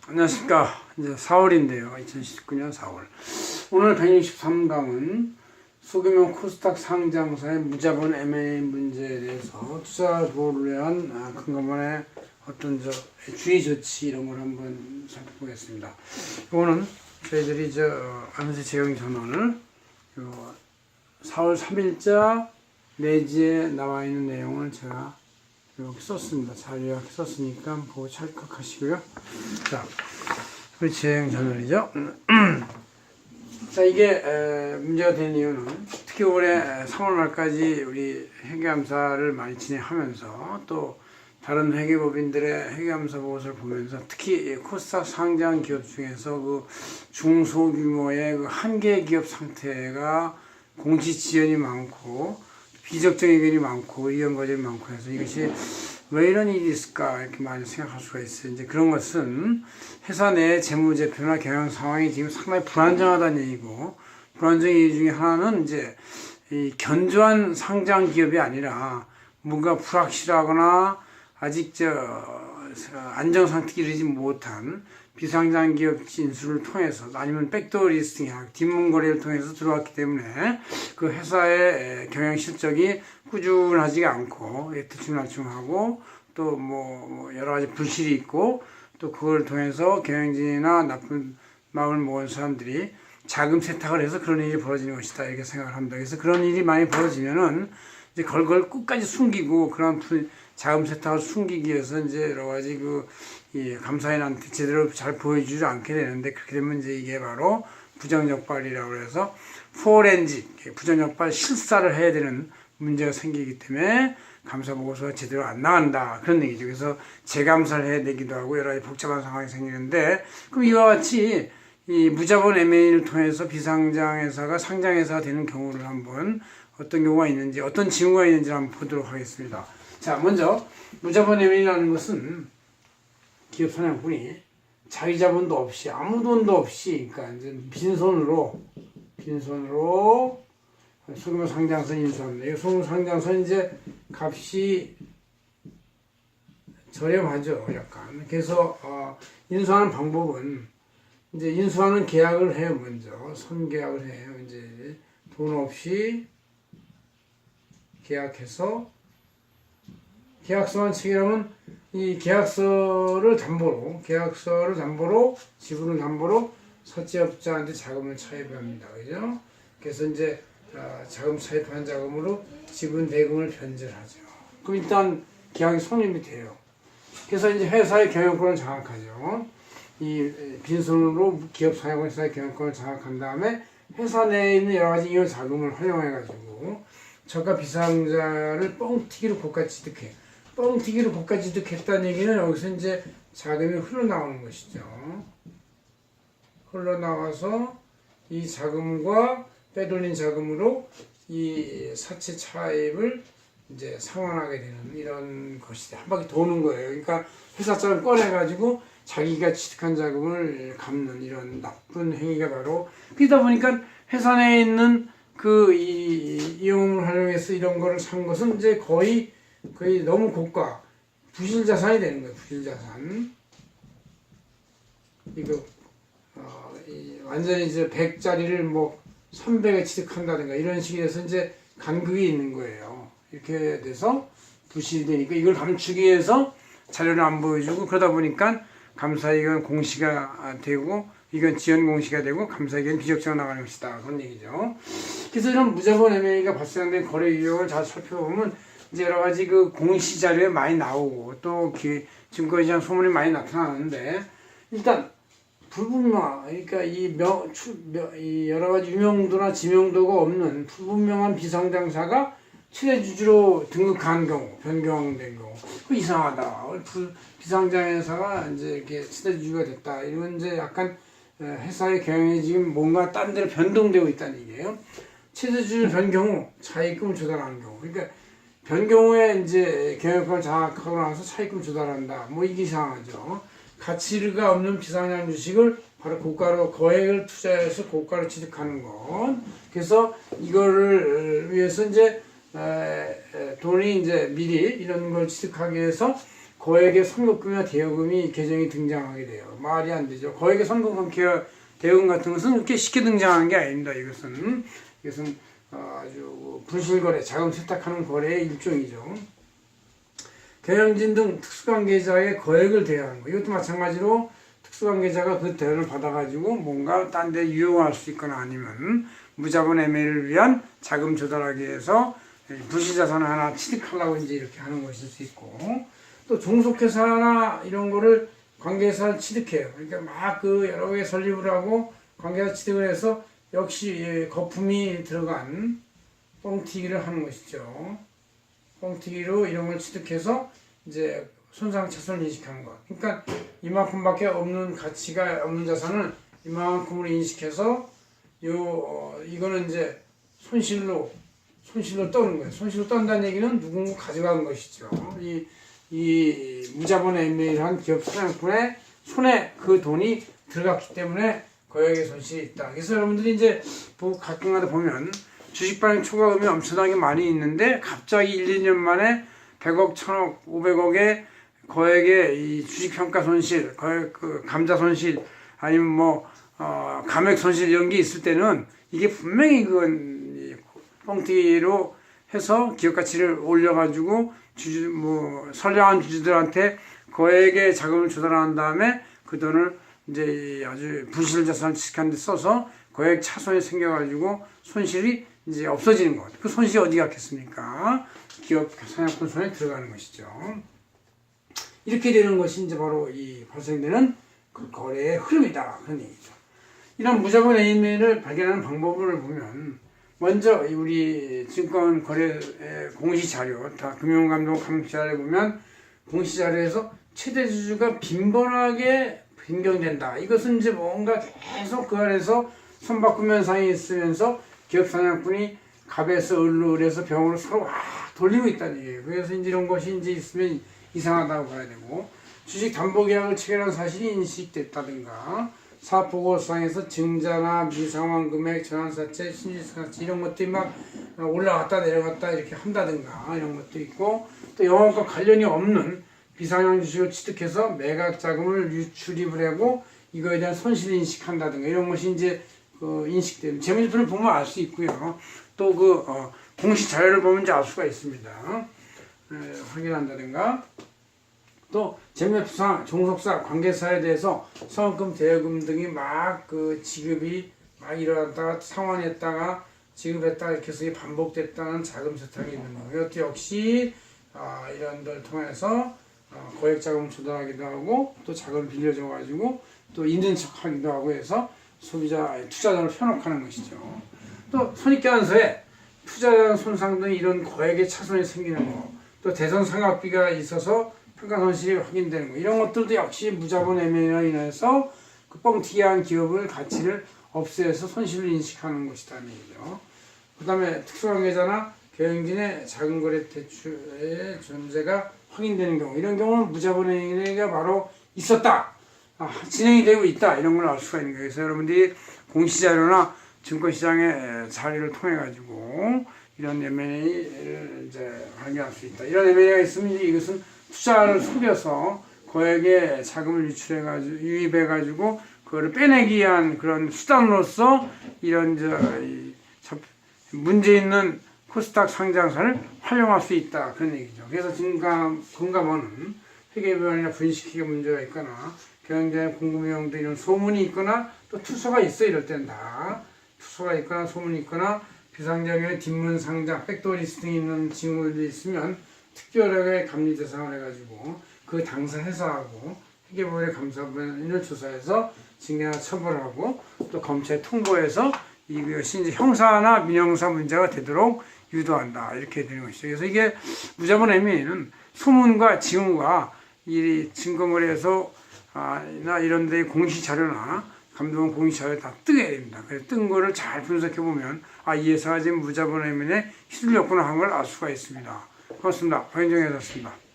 안녕하십니까. 이제 4월인데요. 2019년 4월. 오늘 163강은 소규모 코스닥 상장사의 무자본 M&A 문제에 대해서 투자 보호를 위한 근거만의 어떤 주의 조치 이런 걸 한번 살펴보겠습니다. 이거는 저희들이 안세 재경 전원을 4월 3일자 내지에 나와 있는 내용을 제가 이렇게 썼습니다. 잘 요약해 썼으니까 보고 찰칵하시고요. 자, 우리 재경 전원이죠. 자, 이게 문제가 된 이유는 특히 올해 3월 말까지 우리 회계감사를 많이 진행하면서 또 다른 회계법인들의 회계감사 보고서를 보면서 특히 코스닥 상장 기업 중에서 그 중소규모의 그 한계 기업 상태가 공시 지연이 많고 비적정 의견이 많고 이런 것들이 많고 해서 이것이 왜 이런 일이 있을까 이렇게 많이 생각할 수가 있어요. 이제 그런 것은 회사 내 재무제표나 경영 상황이 지금 상당히 불안정하다는 얘기고, 불안정 이유 중에 하나는 이제 이 견조한 상장 기업이 아니라 뭔가 불확실하거나 아직 안정 상태에 이르지 못한 비상장 기업 진수를 통해서 아니면 백도어 리스팅, 뒷문 거래를 통해서 들어왔기 때문에 그 회사의 경영 실적이 꾸준하지가 않고 대충하고 또 뭐 여러 가지 불실이 있고 또 그걸 통해서 경영진이나 나쁜 마음을 먹은 사람들이 자금 세탁을 해서 그런 일이 벌어지는 것이다 이렇게 생각을 합니다. 그래서 그런 일이 많이 벌어지면은 이제 그걸 끝까지 숨기고 그런 자금 세탁을 숨기기 위해서 이제 여러 가지 감사인한테 제대로 잘 보여주지 않게 되는데, 그렇게 되면 이제 이게 바로 부정적발이라고 해서 포렌식 부정적발 실사를 해야 되는 문제가 생기기 때문에 감사 보고서가 제대로 안 나간다 그런 얘기죠. 그래서 재감사를 해야 되기도 하고 여러 가지 복잡한 상황이 생기는데, 그럼 이와 같이 이 무자본 M&A를 통해서 비상장 회사가 상장 회사가 되는 경우를 한번 어떤 경우가 있는지 어떤 징후가 있는지 한번 보도록 하겠습니다. 자, 먼저 무자본 M&A라는 것은 기업 사냥꾼이 자기 자본도 없이 아무 돈도 없이 그러니까 이제 빈손으로 소규모 상장선 인수합니다. 이 소규모 상장선 이제 값이 저렴하죠, 약간. 그래서 인수하는 방법은 이제 인수하는 계약을 해요. 먼저 선계약을 해요. 이제 돈 없이 계약해서 계약서만 체결하면 이 계약서를 담보로 지분을 담보로 사채업자한테 자금을 차입합니다. 그죠? 그래서 이제 자금 차입한 자금으로 지분 대금을 변제하죠. 그럼 일단 계약이 성립이 돼요. 그래서 이제 회사의 경영권을 장악하죠. 이 빈손으로 기업 사용 회사의 경영권을 장악한 다음에 회사 내에 있는 여러 가지 이용 자금을 활용해가지고 저가 비상자를 뻥튀기로 고가 취득해. 뻥튀기로 고가 취득했다는 얘기는 여기서 이제 자금이 흘러나오는 것이죠. 흘러나와서 이 자금과 빼돌린 자금으로 이 사채 차입을 이제 상환하게 되는 이런 것이 한 바퀴 도는 거예요. 그러니까 회사처럼 꺼내가지고 자기가 취득한 자금을 갚는 이런 나쁜 행위가 바로, 그러다 보니까 회사 내에 있는 이용을 활용해서 이런 거를 산 것은 이제 거의 너무 고가 부실 자산이 되는 거예요. 부실 자산. 이거 완전히 이제 100짜리를 뭐 300에 취득한다든가 이런 식이 돼서 이제 간극이 있는 거예요. 이렇게 돼서 부실이 되니까 이걸 감추기 위해서 자료를 안 보여주고, 그러다 보니까 감사이익은 공시가 되고 이건 지연 공시가 되고 감사이익은 비적정 나가는 것이다 그런 얘기죠. 그래서 이런 무자본 M&A가 발생된 거래 유형을 잘 살펴보면 이제 여러 가지 공시 자료에 많이 나오고 또 증거시장 소문이 많이 나타나는데, 일단 불분명, 그러니까 이 여러 가지 유명도나 지명도가 없는 불분명한 비상장사가 최대주주로 등극한 경우, 변경된 경우, 이상하다. 비상장회사가 이제 이렇게 최대주주가 됐다. 이러면 이제 약간 회사의 경영이 지금 뭔가 딴 데로 변동되고 있다는 얘기예요. 최대주주 변경 후 차입금을 조달하는 경우. 그러니까 변경 후에 이제 경영권을 장악하고 나서 차입금 조달한다. 뭐 이게 이상하죠. 가치가 없는 비상장 주식을 바로 고가로 거액을 투자해서 고가로 취득하는 것. 그래서 이거를 위해서 이제 돈이 이제 미리 이런 걸 취득하기 위해서 거액의 선급금이나 대여금이 계정이 등장하게 돼요. 말이 안 되죠. 거액의 선급금, 대여금 같은 것은 그렇게 쉽게 등장하는 게 아닙니다. 이것은 아주 분실거래, 자금 세탁하는 거래의 일종이죠. 경영진 등 특수관계자의 거액을 대여하는 거. 이것도 마찬가지로 특수관계자가 그 대여를 받아가지고 뭔가 딴 데 유용할 수 있거나 아니면 무자본 MA를 위한 자금 조달하기 위해서 부실자산을 하나 취득하려고 이제 이렇게 하는 것일 수 있고, 또 종속회사나 이런 거를 관계사를 취득해요. 그러니까 막 그 여러 개 설립을 하고 관계사 취득을 해서 역시 거품이 들어간 뻥튀기를 하는 것이죠. 뻥튀기로 이런 걸 취득해서 이제 손상 차손을 인식하는 것. 그러니까 이만큼밖에 없는 가치가 없는 자산을 이만큼으로 인식해서 이거는 이제 손실로 떠는 거예요. 손실로 떤다는 얘기는 누군가 가져간 것이죠. 이 무자본 MA를 한 기업 사장꾼의 손에 그 돈이 들어갔기 때문에 거액의 손실이 있다. 그래서 여러분들이 이제 가끔가다 보면 주식 발행 초과금이 엄청나게 많이 있는데 갑자기 1, 2년 만에 100억, 1000억, 500억의 거액의 이 주식평가 손실, 거액 그 감자 손실, 아니면 뭐 감액 손실 이런 게 있을 때는 이게 분명히 그건 뻥튀기로 해서 기업 가치를 올려가지고 선량한 주주들한테 거액의 자금을 조달한 다음에 그 돈을 이제 아주 분실 자산을 취득하는 데 써서 거액 차손이 생겨가지고 손실이 이제 없어지는 것. 그 손실이 어디 갔겠습니까? 기업 사냥꾼 손에 들어가는 것이죠. 이렇게 되는 것이 이제 바로 이 발생되는 그 거래의 흐름이다. 그런 얘기죠. 이런 무자본 MA를 발견하는 방법을 보면 먼저 우리 증권거래 공시자료, 다 금융감독 감시자료에 보면 공시자료에서 최대 주주가 빈번하게 변경된다. 이것은 이제 뭔가 계속 그 안에서 손바꿈 현상이 있으면서 기업 사냥꾼이 갑에서 을로 을에서 병으로 서로 돌리고 있다는 얘기예요. 그래서 이제 이런 것이 이제 있으면 이상하다고 봐야 되고, 주식 담보계약을 체결한 사실이 인식됐다든가, 사업보고서상에서 증자나 미상환 금액, 전환사채, 신주사채 이런 것들이 막 올라갔다 내려갔다 이렇게 한다든가 이런 것도 있고, 또 영업과 관련이 없는 비상용 주식을 취득해서 매각 자금을 유출입을 하고 이거에 대한 손실을 인식한다든가 이런 것이 이제 인식되는 재무제표를 보면 알 수 있고요. 또 공시 자료를 보면 이제 알 수가 있습니다. 확인한다든가. 또 재무제표상 종속사 관계사에 대해서 성금 대여금 등이 막 지급이 막 일어났다가 상환했다가 지급했다가 이렇게 해서 반복됐다는 자금 세탁이 있는 거예요. 이것도 역시 이런 걸 통해서 거액 자금을 조달하기도 하고 또 자금을 빌려줘 가지고 또 있는 척하기도 하고 해서 투자자를 현혹하는 것이죠. 또 손익계산서에 투자자 손상 등 이런 거액의 차손이 생기는 거, 또 대손 상각비가 있어서 평가 손실이 확인되는 거, 이런 것들도 역시 무자본 MA로 인해서 그 뻥튀기한 기업의 가치를 없애서 손실을 인식하는 것이라는 얘기죠. 그 다음에 특수관계자나 경영진의 작은거래 대출의 존재가 확인되는 경우, 이런 경우는 무자본 MA가 바로 있었다, 진행이 되고 있다, 이런 걸 알 수가 있는 거예요. 그래서 여러분들이 공시자료나 증권시장의 자료를 통해 가지고 이런 MA를 이제 확인할 수 있다. 이런 MA가 있으면 이것은 투자를 속여서 거액의 자금을 유입해가지고 그거를 빼내기 위한 그런 수단으로서 이런 문제 있는 코스닥 상장사를 활용할 수 있다, 그런 얘기죠. 그래서 금감원은 회계비원이나 분식회계 문제가 있거나 경영자의 공급용 등 이런 소문이 있거나 또 투소가 있어, 이럴 때는 다 투소가 있거나 소문이 있거나 비상장의 뒷문 상장, 백도리스팅이 있는 징후들이 있으면 특별하게 감리 대상을 해가지고 그 당사 회사하고 회계부의 감사부인을 조사해서 징계나 처벌하고 또 검찰에 통보해서 이것이 이제 형사나 민형사 문제가 되도록 유도한다, 이렇게 되는 것이죠. 그래서 이게 무자본 MA는 소문과 징후가 이 증권거래에서 나 이런 데의 공시자료나 감독원 공시자료에 다 뜨게 됩니다. 그래서 뜬 거를 잘 분석해 보면 이 회사가 지금 무자본 MA에 휘둘렸구나 하는 걸 알 수가 있습니다. 고맙습니다. 박현정이었습니다.